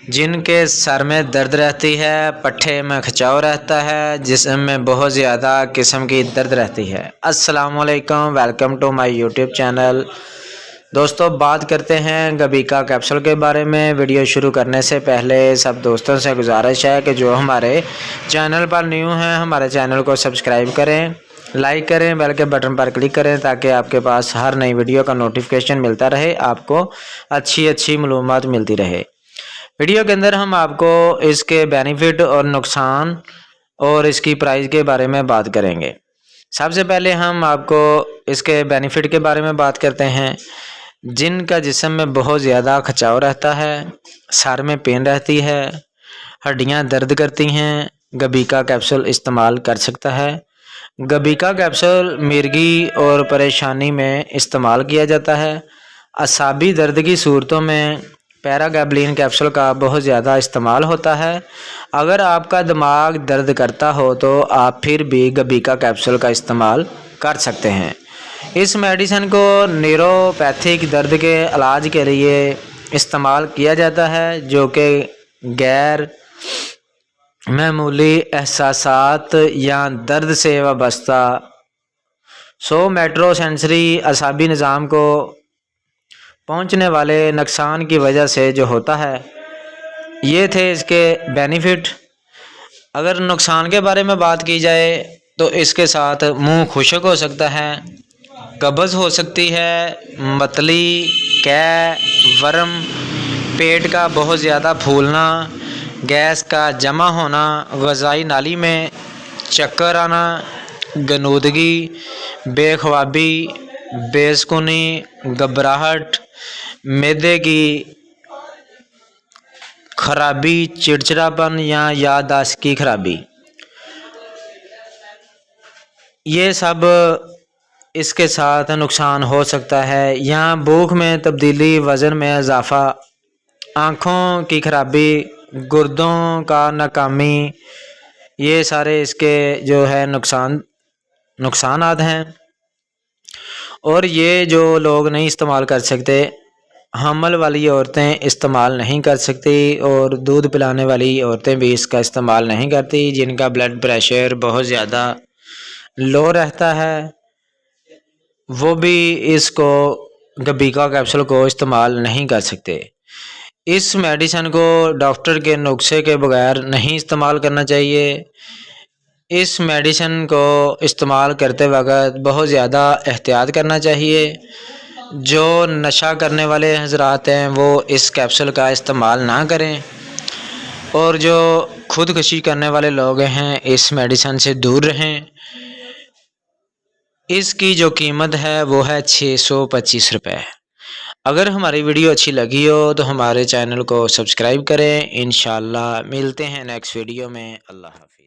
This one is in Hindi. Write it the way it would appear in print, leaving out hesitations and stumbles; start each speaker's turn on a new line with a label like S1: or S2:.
S1: जिनके सर में दर्द रहती है, पट्ठे में खिंचाव रहता है, जिस्म में बहुत ज़्यादा किस्म की दर्द रहती है। अस्सलाम वालेकुम, welcome to my YouTube channel. दोस्तों, बात करते हैं गबीका कैप्सूल के बारे में। वीडियो शुरू करने से पहले सब दोस्तों से गुजारिश है कि जो हमारे चैनल पर न्यू हैं हमारे चैनल को सब्सक्राइब करें, लाइक करें, बेल के बटन पर क्लिक करें ताकि आपके पास हर नई वीडियो का नोटिफिकेशन मिलता रहे, आपको अच्छी मालूमात मिलती रहे। वीडियो के अंदर हम आपको इसके बेनिफिट और नुकसान और इसकी प्राइस के बारे में बात करेंगे। सबसे पहले हम आपको इसके बेनिफिट के बारे में बात करते हैं। जिनका जिस्म में बहुत ज़्यादा खिंचाव रहता है, सर में पेन रहती है, हड्डियां दर्द करती हैं, गबीका कैप्सूल इस्तेमाल कर सकता है। गबीका कैप्सूल मिर्गी और परेशानी में इस्तेमाल किया जाता है। असाबी दर्द की सूरतों में पैरागैबलिन कैप्सूल का बहुत ज़्यादा इस्तेमाल होता है। अगर आपका दिमाग दर्द करता हो तो आप फिर भी गबीका कैप्सूल का इस्तेमाल कर सकते हैं। इस मेडिसिन को न्यूरोपैथिक दर्द के इलाज के लिए इस्तेमाल किया जाता है, जो कि गैर मामूली एहसासात या दर्द से वाबस्ता सोमैट्रोसेंसरी असाबी निज़ाम को पहुंचने वाले नुकसान की वजह से जो होता है। ये थे इसके बेनिफिट। अगर नुकसान के बारे में बात की जाए तो इसके साथ मुंह खुश्क हो सकता है, कब्ज़ हो सकती है, मतली, कै, वर्म, पेट का बहुत ज़्यादा फूलना, गैस का जमा होना, ग़ज़ाई नाली में चक्कर आना, गनूदगी, बेख्वाबी, बेसुकूनी, घबराहट, मैदे की खराबी, चिड़चिड़ापन या याददाश्त की खराबी, ये सब इसके साथ नुकसान हो सकता है। या भूख में तब्दीली, वज़न में इजाफ़ा, आँखों की खराबी, गुर्दों का नाकामी, ये सारे इसके जो है नुकसानात हैं। और ये जो लोग नहीं इस्तेमाल कर सकते, हमल वाली औरतें इस्तेमाल नहीं कर सकती और दूध पिलाने वाली औरतें भी इसका इस्तेमाल नहीं करती। जिनका ब्लड प्रेशर बहुत ज़्यादा लो रहता है वो भी इसको गबीका कैप्सूल को इस्तेमाल नहीं कर सकते। इस मेडिसिन को डॉक्टर के नुस्खे के बगैर नहीं इस्तेमाल करना चाहिए। इस मेडिसिन को इस्तेमाल करते वक्त बहुत ज़्यादा एहतियात करना चाहिए। जो नशा करने वाले हज़रात हैं वो इस कैप्सूल का इस्तेमाल ना करें, और जो खुदकुशी करने वाले लोग हैं इस मेडिसिन से दूर रहें। इसकी जो कीमत है वो है 625 रुपये। अगर हमारी वीडियो अच्छी लगी हो तो हमारे चैनल को सब्सक्राइब करें। इंशाअल्लाह मिलते हैं नेक्स्ट वीडियो में। अल्लाह हाफ़िज़।